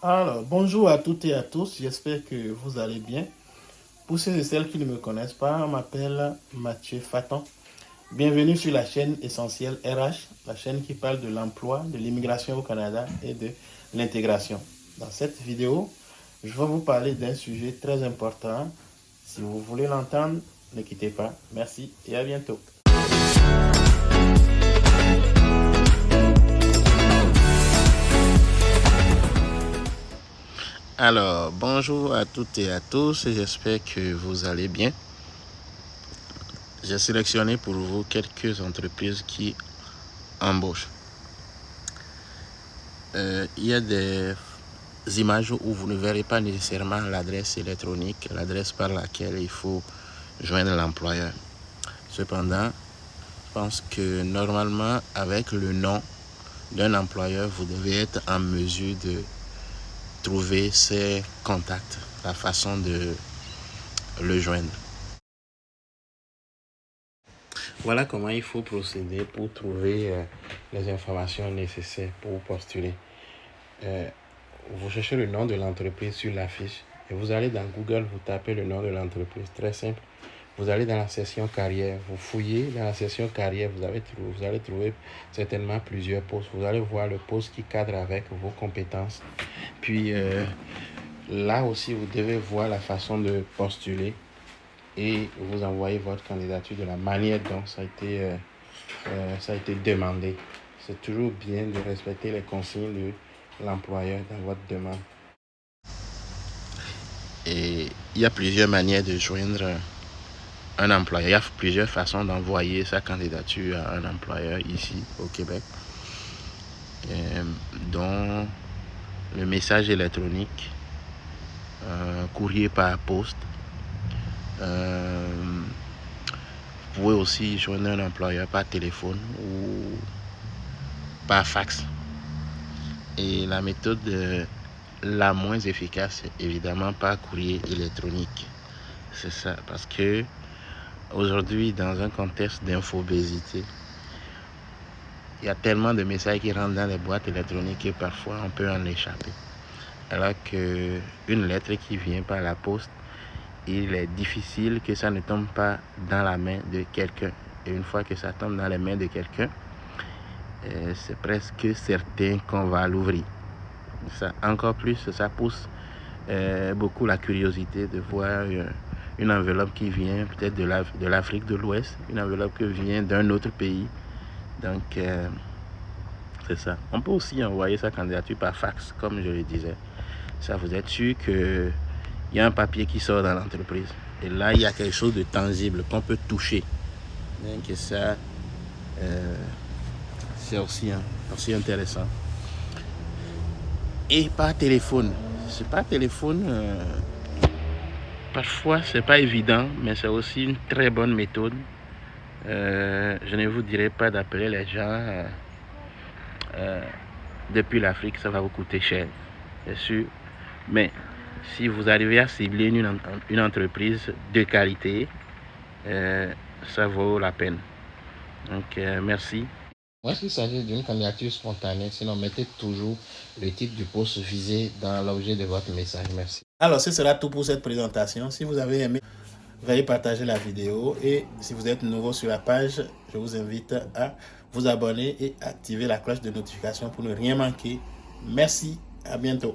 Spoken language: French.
Alors, bonjour à toutes et à tous, j'espère que vous allez bien. Pour ceux et celles qui ne me connaissent pas, je m'appelle Mathieu Fatan. Bienvenue sur la chaîne Essentielle RH, la chaîne qui parle de l'emploi, de l'immigration au Canada et de l'intégration. Dans cette vidéo, je vais vous parler d'un sujet très important. Si vous voulez l'entendre, ne quittez pas. Merci et à bientôt. Alors, bonjour à toutes et à tous, j'espère que vous allez bien. J'ai sélectionné pour vous quelques entreprises qui embauchent. Il y a des images où vous ne verrez pas nécessairement l'adresse électronique, l'adresse par laquelle il faut joindre l'employeur. Cependant, je pense que normalement, avec le nom d'un employeur, vous devez être en mesure de trouver ses contacts, la façon de le joindre. Voilà comment il faut procéder pour trouver les informations nécessaires pour postuler. Vous cherchez le nom de l'entreprise sur l'affiche et vous allez dans Google, vous tapez le nom de l'entreprise, très simple. Vous allez dans la section carrière, vous fouillez dans la section carrière, vous allez trouver certainement plusieurs postes. Vous allez voir le poste qui cadre avec vos compétences. Puis là aussi, vous devez voir la façon de postuler et vous envoyer votre candidature de la manière dont ça a été demandé. C'est toujours bien de respecter les consignes de l'employeur dans votre demande. Et il y a plusieurs manières de joindre un employeur. Il y a plusieurs façons d'envoyer sa candidature à un employeur ici au Québec, dont le message électronique, courrier par poste. Vous pouvez aussi joindre un employeur par téléphone ou par fax. Et la méthode la moins efficace, c'est évidemment par courrier électronique. C'est ça, parce que aujourd'hui, dans un contexte d'infobésité, il y a tellement de messages qui rentrent dans les boîtes électroniques que parfois on peut en échapper. Alors qu'une lettre qui vient par la poste, il est difficile que ça ne tombe pas dans la main de quelqu'un. Et une fois que ça tombe dans les mains de quelqu'un, c'est presque certain qu'on va l'ouvrir. Ça, encore plus, ça pousse beaucoup la curiosité de voir une enveloppe qui vient peut-être de l'Afrique de l'Ouest, une enveloppe qui vient d'un autre pays. Donc, c'est ça. On peut aussi envoyer sa candidature par fax, comme je le disais. Ça, vous êtes sûr qu'il y a un papier qui sort dans l'entreprise. Et là, il y a quelque chose de tangible qu'on peut toucher. Donc, ça, c'est aussi intéressant. Et par téléphone. C'est par téléphone, parfois, c'est pas évident, mais c'est aussi une très bonne méthode. Je ne vous dirai pas d'appeler les gens depuis l'Afrique, ça va vous coûter cher, c'est sûr. Mais si vous arrivez à cibler une entreprise de qualité, ça vaut la peine. Donc, merci. Moi, s'il s'agit d'une candidature spontanée, sinon mettez toujours le titre du poste visé dans l'objet de votre message. Merci. Alors, ce sera tout pour cette présentation. Si vous avez aimé, veuillez partager la vidéo. Et si vous êtes nouveau sur la page, je vous invite à vous abonner et activer la cloche de notification pour ne rien manquer. Merci, à bientôt.